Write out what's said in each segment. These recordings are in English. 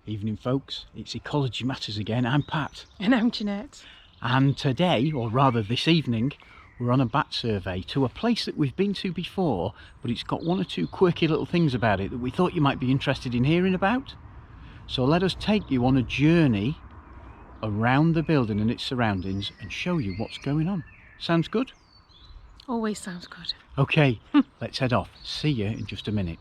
Evening folks, it's Ecology Matters again. I'm Pat. And I'm Jeanette. And today, or rather this evening, we're on a bat survey to a place that we've been to before, but it's got one or two quirky little things about it that we thought you might be interested in hearing about. So let us take you on a journey around the building and its surroundings and show you what's going on. Sounds good? Always sounds good. Okay, let's head off. See you in just a minute.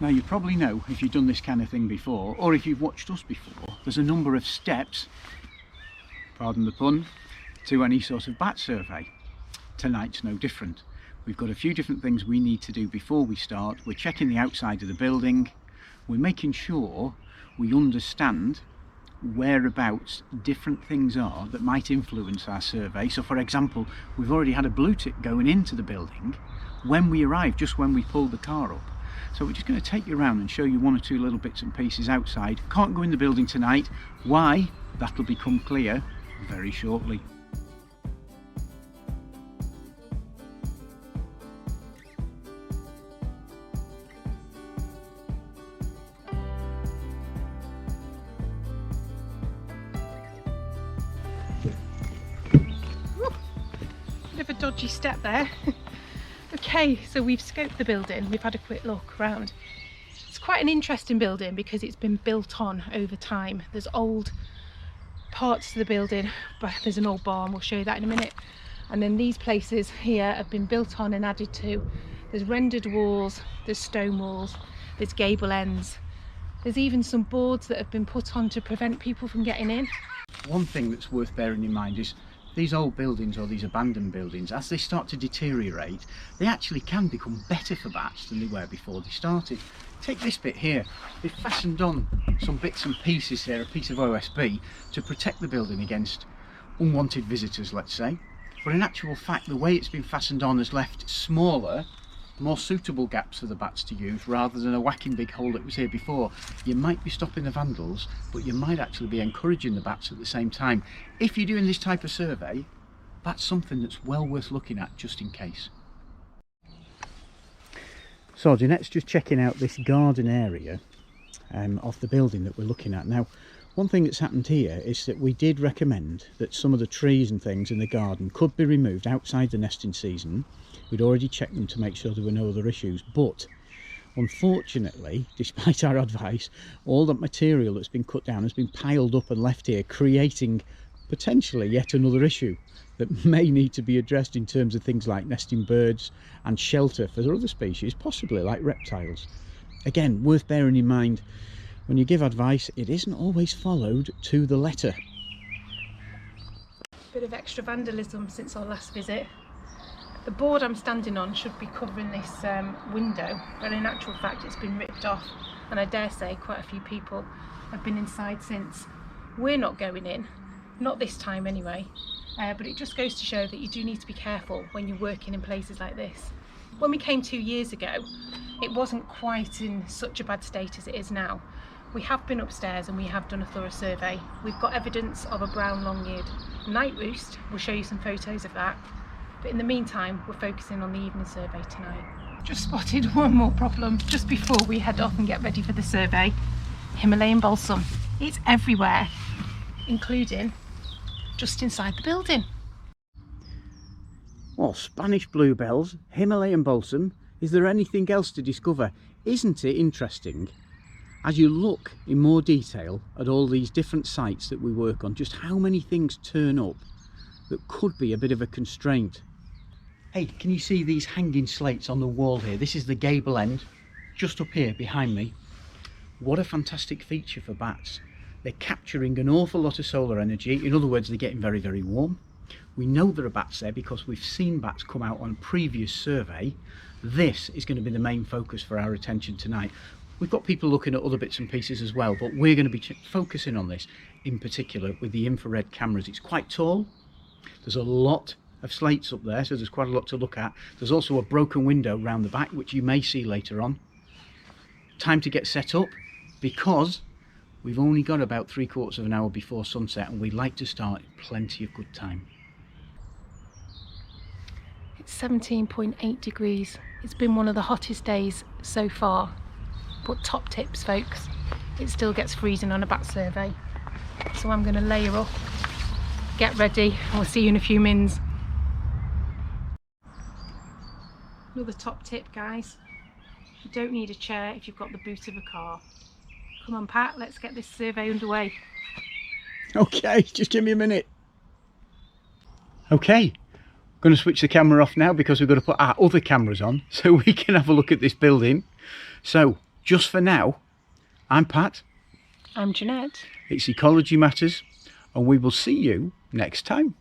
Now you probably know, if you've done this kind of thing before, or if you've watched us before, there's a number of steps, pardon the pun, to any sort of bat survey. Tonight's no different. We've got a few different things we need to do before we start. We're checking the outside of the building. We're making sure we understand whereabouts different things are that might influence our survey. So for example, we've already had a blue tick going into the building when we arrived, just when we pulled the car up. So we're just going to take you around and show you one or two little bits and pieces outside. Can't go in the building tonight. Why? That'll become clear very shortly. Bit of a dodgy step there. Okay, so we've scoped the building, we've had a quick look around. It's quite an interesting building because it's been built on over time. There's old parts to the building, but there's an old barn, we'll show you that in a minute. And then these places here have been built on and added to. There's rendered walls, there's stone walls, there's gable ends. There's even some boards that have been put on to prevent people from getting in. One thing that's worth bearing in mind is these old buildings, or these abandoned buildings, as they start to deteriorate, they actually can become better for bats than they were before they started. Take this bit here. They've fastened on some bits and pieces here, a piece of OSB, to protect the building against unwanted visitors, let's say. But in actual fact, the way it's been fastened on has left smaller, more suitable gaps for the bats to use, rather than a whacking big hole that was here before. You might be stopping the vandals, but you might actually be encouraging the bats at the same time. If you're doing this type of survey, that's something that's well worth looking at, just in case. So Jeanette's just checking out this garden area of the building that we're looking at. Now, one thing that's happened here is that we did recommend that some of the trees and things in the garden could be removed outside the nesting season. We'd already checked them to make sure there were no other issues, but unfortunately, despite our advice, all that material that's been cut down has been piled up and left here, creating potentially yet another issue that may need to be addressed in terms of things like nesting birds and shelter for other species, possibly like reptiles. Again, worth bearing in mind, when you give advice, it isn't always followed to the letter. Bit of extra vandalism since our last visit. The board I'm standing on should be covering this window, but in actual fact it's been ripped off, and I dare say quite a few people have been inside since. We're not going in, not this time anyway, but it just goes to show that you do need to be careful when you're working in places like this. When we came 2 years ago, it wasn't quite in such a bad state as it is now. We have been upstairs and we have done a thorough survey. We've got evidence of a brown long-eared night roost. We'll show you some photos of that. But in the meantime, we're focusing on the evening survey tonight. Just spotted one more problem just before we head off and get ready for the survey. Himalayan balsam. It's everywhere, including just inside the building. Well, Spanish bluebells, Himalayan balsam. Is there anything else to discover? Isn't it interesting, as you look in more detail at all these different sites that we work on, just how many things turn up that could be a bit of a constraint. Hey, can you see these hanging slates on the wall here? This is the gable end, just up here behind me. What a fantastic feature for bats. They're capturing an awful lot of solar energy. In other words, they're getting very, very warm. We know there are bats there because we've seen bats come out on a previous survey. This is going to be the main focus for our attention tonight. We've got people looking at other bits and pieces as well, but we're going to be focusing on this in particular with the infrared cameras. It's quite tall. There's a lot of slates up there, so there's quite a lot to look at. There's also a broken window round the back, which you may see later on. Time to get set up, because we've only got about 3/4 of an hour before sunset, and we'd like to start in plenty of good time. It's 17.8 degrees. It's been one of the hottest days so far. But top tips, folks. It still gets freezing on a bat survey. So I'm going to layer up, get ready, and we'll see you in a few mins. Another top tip, guys. You don't need a chair if you've got the boot of a car. Come on, Pat, let's get this survey underway. Okay, just give me a minute. Okay, going to switch the camera off now because we've got to put our other cameras on so we can have a look at this building. So, just for now, I'm Pat. I'm Jeanette. It's Ecology Matters, and we will see you next time.